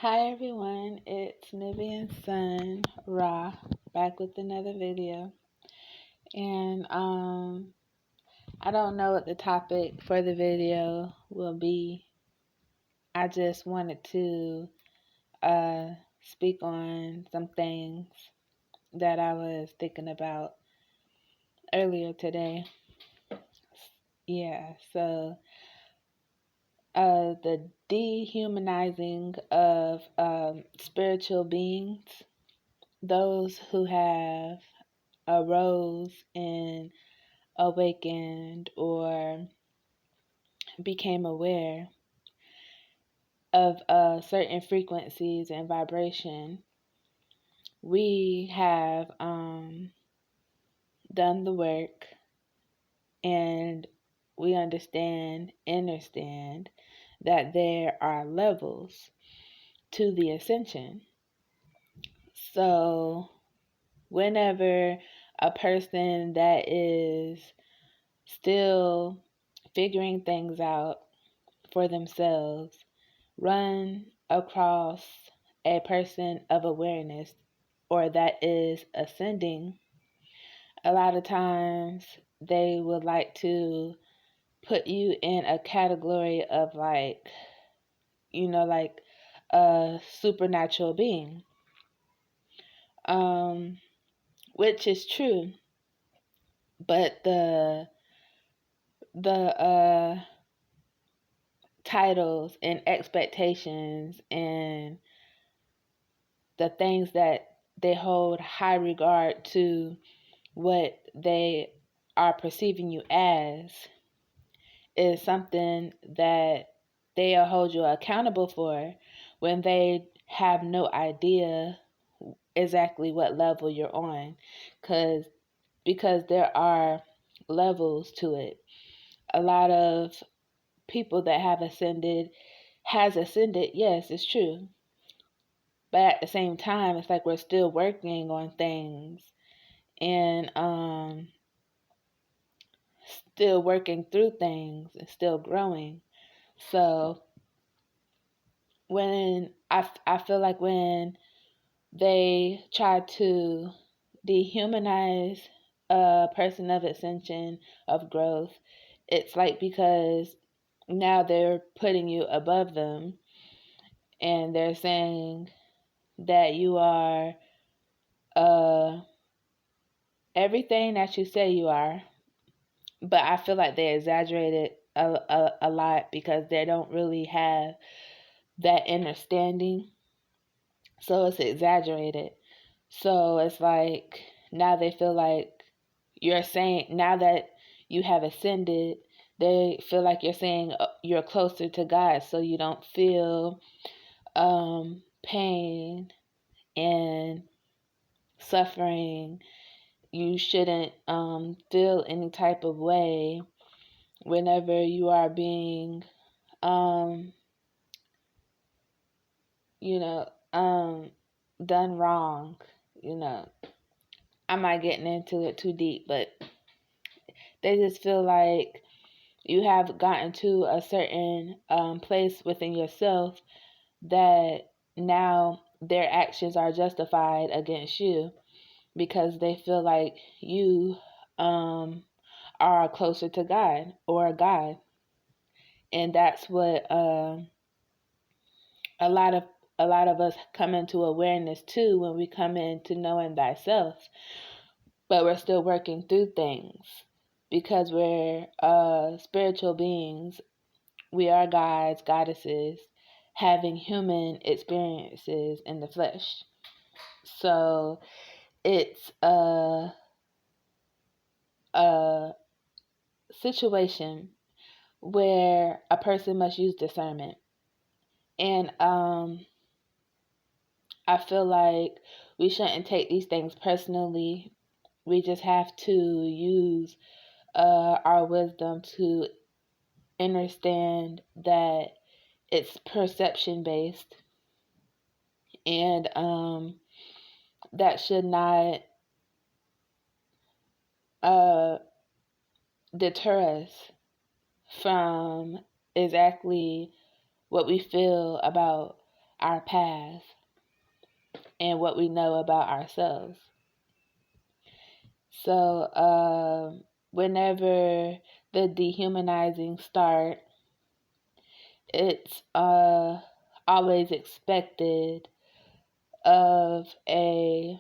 Hi everyone, it's Nivian's son, Ra, back with another video. And I don't know what the topic for the video will be. I just wanted to uh speak on some things that I was thinking about earlier today. Yeah, so the dehumanizing of spiritual beings, those who have arose and awakened or became aware of certain frequencies and vibration. We have done the work, and we understand that there are levels to the ascension. So whenever a person that is still figuring things out for themselves run across a person of awareness or that is ascending, a lot of times they would like to put you in a category of like a supernatural being, um, which is true, but the titles and expectations and the things that they hold high regard to what they are perceiving you as is something that they'll hold you accountable for when they have no idea exactly what level you're on, because there are levels to it. A lot of people that has ascended, yes, it's true, but at the same time it's like we're still working on things and still working through things and still growing. So I feel like when they try to dehumanize a person of ascension, of growth, it's like because now they're putting you above them and they're saying that you are uh, everything that you say you are. But I feel like they exaggerate it a lot because they don't really have that understanding. So it's exaggerated. So it's like now they feel like you're saying, now that you have ascended, they feel like you're saying you're closer to God, so you don't feel pain and suffering. You shouldn't feel any type of way whenever you are being, um, you know, done wrong. You know, I'm not getting into it too deep, but they just feel like you have gotten to a certain place within yourself that now their actions are justified against you because they feel like you are closer to God or God. And that's what a lot of a lot of us come into awareness too when we come into knowing thyself, but we're still working through things because we're spiritual beings. We are gods, goddesses, having human experiences in the flesh. So it's a situation where a person must use discernment. And I feel like we shouldn't take these things personally. We just have to use our wisdom to understand that it's perception based, and that should not uh, deter us from exactly what we feel about our past and what we know about ourselves. So whenever the dehumanizing start, it's always expected of a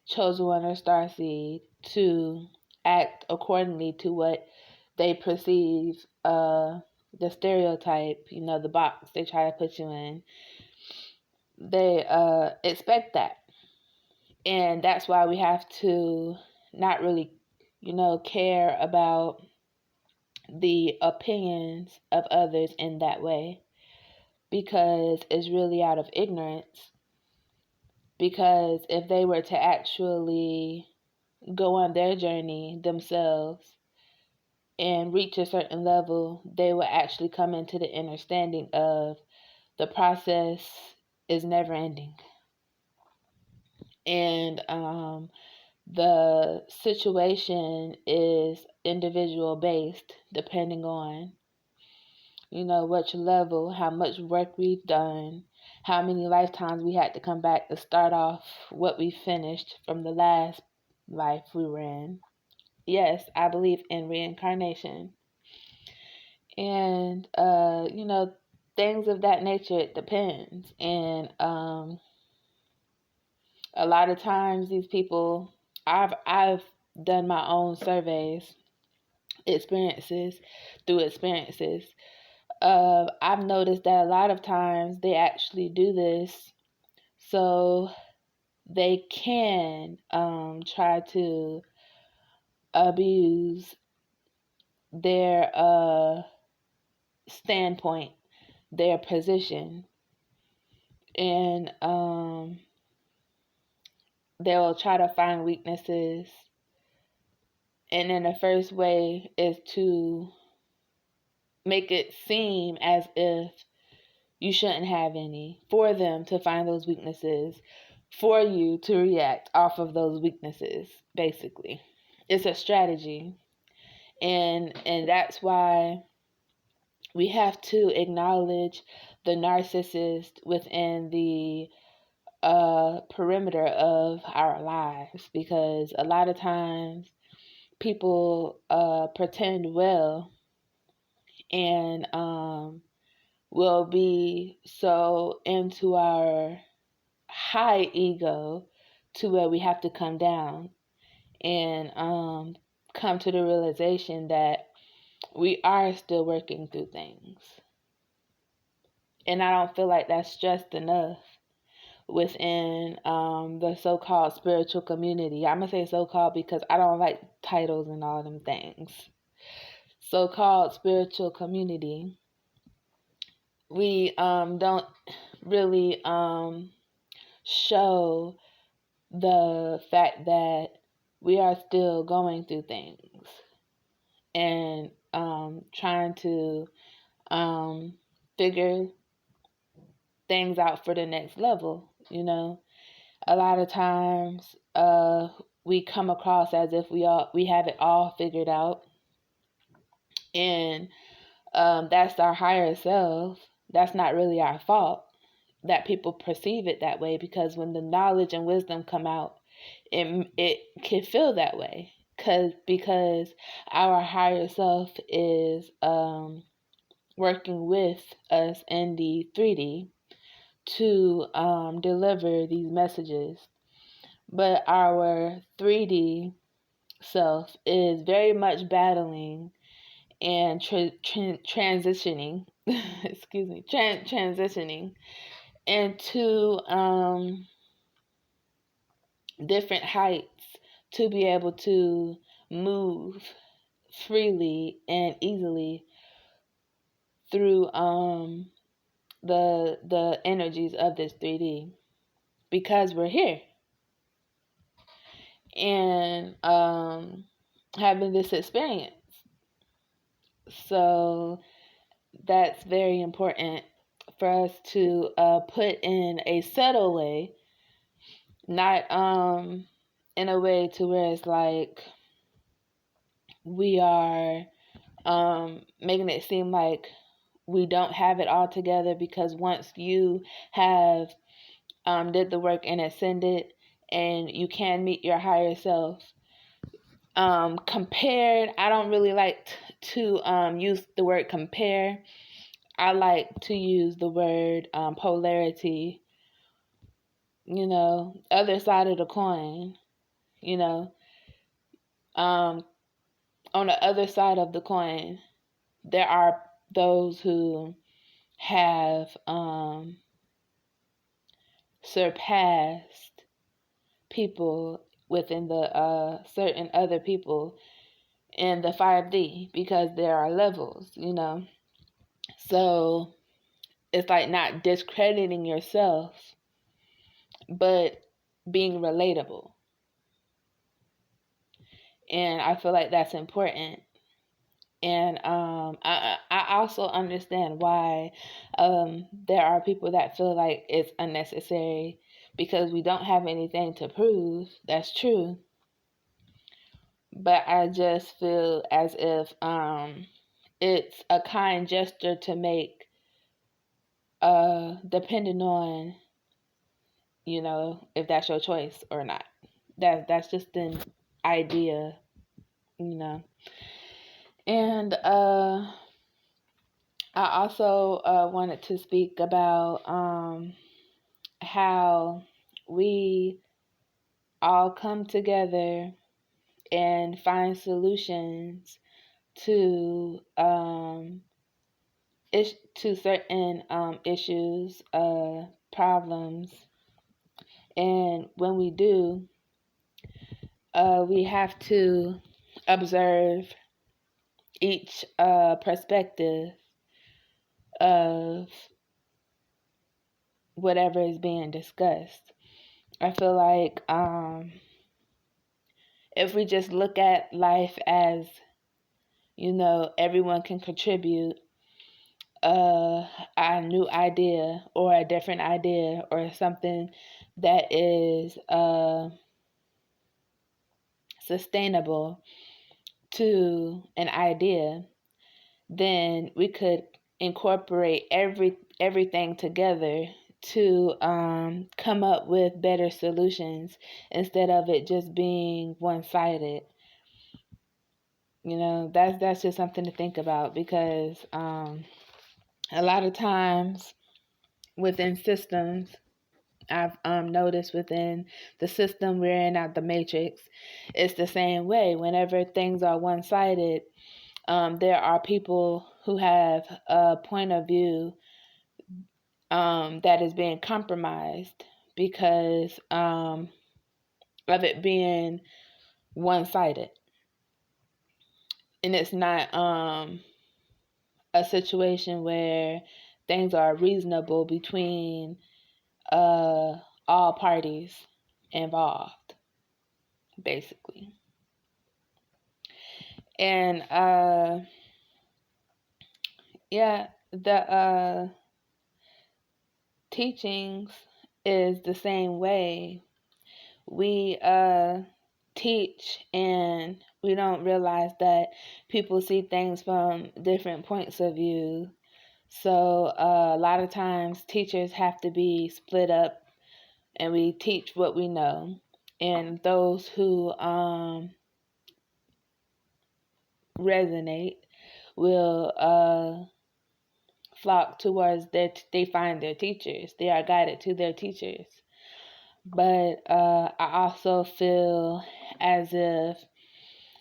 chosen one or starseed to act accordingly to what they perceive the stereotype, the box they try to put you in. They expect that. And that's why we have to not really, care about the opinions of others in that way, because it's really out of ignorance. Because if they were to actually go on their journey themselves and reach a certain level, they will actually come into the understanding of the process is never ending. And the situation is individual based, depending on, which level, how much work we've done, how many lifetimes we had to come back to start off what we finished from the last life we were in. Yes, I believe in reincarnation. And, things of that nature, it depends. And a lot of times these people, I've done my own surveys, experiences. I've noticed that a lot of times they actually do this so they can try to abuse their standpoint, their position, and they'll try to find weaknesses. And then the first way is to make it seem as if you shouldn't have any, for them to find those weaknesses, for you to react off of those weaknesses, basically. It's a strategy. And that's why we have to acknowledge the narcissist within the perimeter of our lives, because a lot of times people pretend well and will be so into our high ego to where we have to come down and come to the realization that we are still working through things. And I don't feel like that's stressed enough within the so-called spiritual community. I'm going to say so-called because I don't like titles and all them things. So-called spiritual community. We don't really show the fact that we are still going through things and trying to figure things out for the next level. A lot of times we come across as if we have it all figured out, and that's our higher self. That's not really our fault that people perceive it that way, because when the knowledge and wisdom come out, it can feel that way, because our higher self is working with us in the 3D to deliver these messages. But our 3D self is very much battling and transitioning, transitioning into different heights to be able to move freely and easily through the energies of this 3D, because we're here and having this experience. So that's very important for us to put in a subtle way, not in a way to where it's like we are making it seem like we don't have it all together, because once you have did the work and ascended, and you can meet your higher self. Compared, I don't really like to use the word compare. I like to use the word polarity, other side of the coin, you know. On the other side of the coin, there are those who have surpassed people within the certain other people in the 5D, because there are levels, So it's like not discrediting yourself, but being relatable. And I feel like that's important. And I also understand why there are people that feel like it's unnecessary, because we don't have anything to prove. That's true. But I just feel as if it's a kind gesture to make, depending on, if that's your choice or not. That's just an idea, you know. And I also wanted to speak about how we all come together and find solutions to to certain issues, problems, and when we do, we have to observe each perspective of whatever is being discussed. I feel like if we just look at life as, everyone can contribute a new idea or a different idea or something that is sustainable to an idea, then we could incorporate everything together to come up with better solutions, instead of it just being one-sided. That's just something to think about, because a lot of times within systems, I've noticed within the system we're in at the Matrix, it's the same way. Whenever things are one-sided, there are people who have a point of view that is being compromised because of it being one-sided. And it's not a situation where things are reasonable between all parties involved, basically. And yeah, the teachings is the same way. We teach and we don't realize that people see things from different points of view. So a lot of times teachers have to be split up, and we teach what we know. And those who resonate will flock towards they find their teachers. They are guided to their teachers. But I also feel as if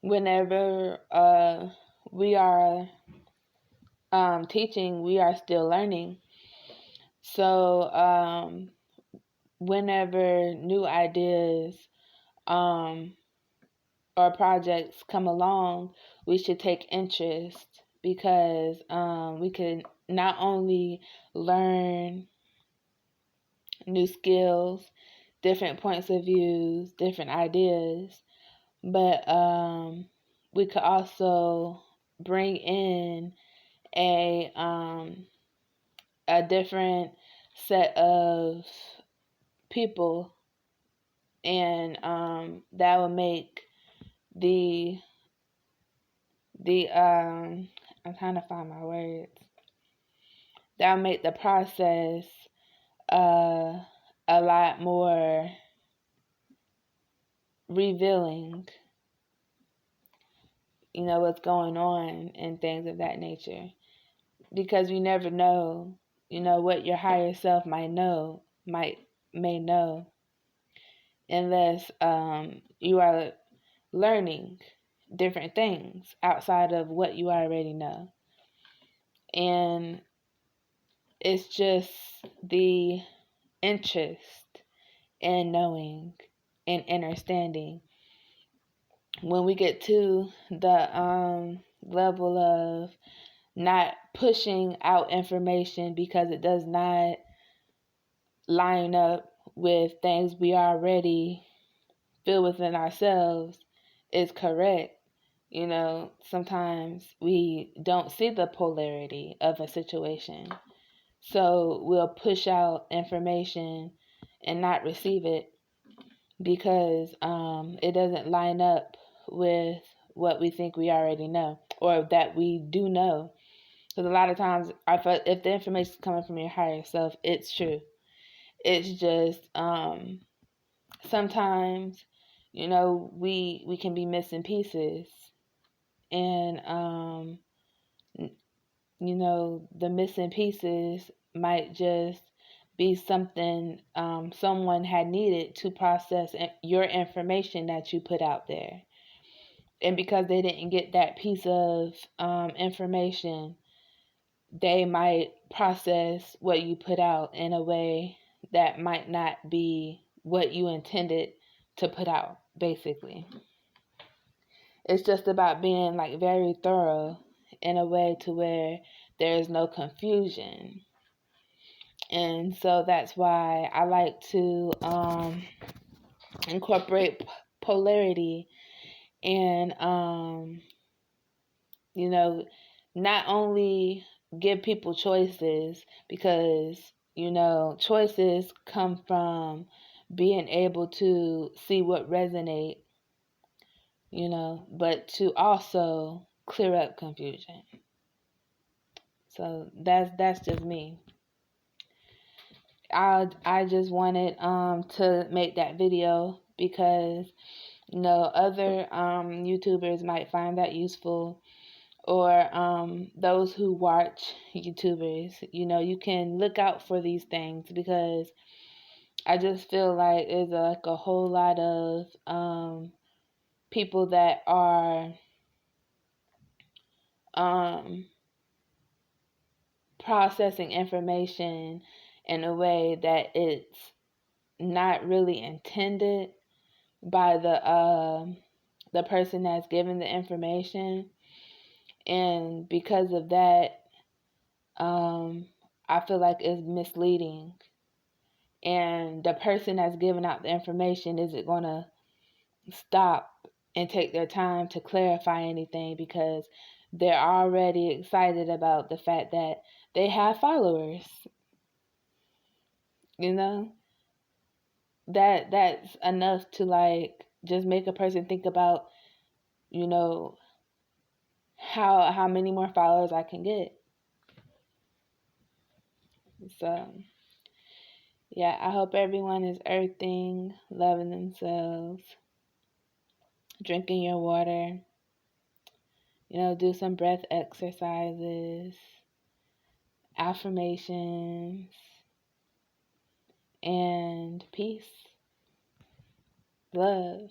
whenever we are teaching, we are still learning. So whenever new ideas or projects come along, we should take interest, because we can not only learn new skills, different points of views, different ideas, but we could also bring in a different set of people, and that will make the I'm trying to find my words. that'll make the process a lot more revealing, what's going on and things of that nature. Because you never know, what your higher self may know, unless you are learning different things outside of what you already know. And it's just the interest in knowing and understanding. When we get to the level of not pushing out information because it does not line up with things we already feel within ourselves is correct. Sometimes we don't see the polarity of a situation. So we'll push out information and not receive it because it doesn't line up with what we think we already know or that we do know. Because a lot of times, if the information is coming from your higher self, it's true. It's just sometimes, we can be missing pieces, and the missing pieces might just be something someone had needed to process your information that you put out there. And because they didn't get that piece of information, they might process what you put out in a way that might not be what you intended to put out, basically. It's just about being like very thorough in a way to where there is no confusion. And so that's why I like to incorporate polarity and not only give people choices, because choices come from being able to see what resonate, but to also clear up confusion. So that's just me. I just wanted to make that video because other YouTubers might find that useful, or those who watch YouTubers. You can look out for these things, because I just feel like there's like a whole lot of people that are processing information in a way that it's not really intended by the person that's given the information. And because of that, I feel like it's misleading. And the person that's giving out the information isn't going to stop and take their time to clarify anything, because they're already excited about the fact that they have followers. That's enough to like just make a person think about how many more followers I can get. So yeah, I hope everyone is earthing, loving themselves, drinking your water, do some breath exercises, affirmations, and peace, love.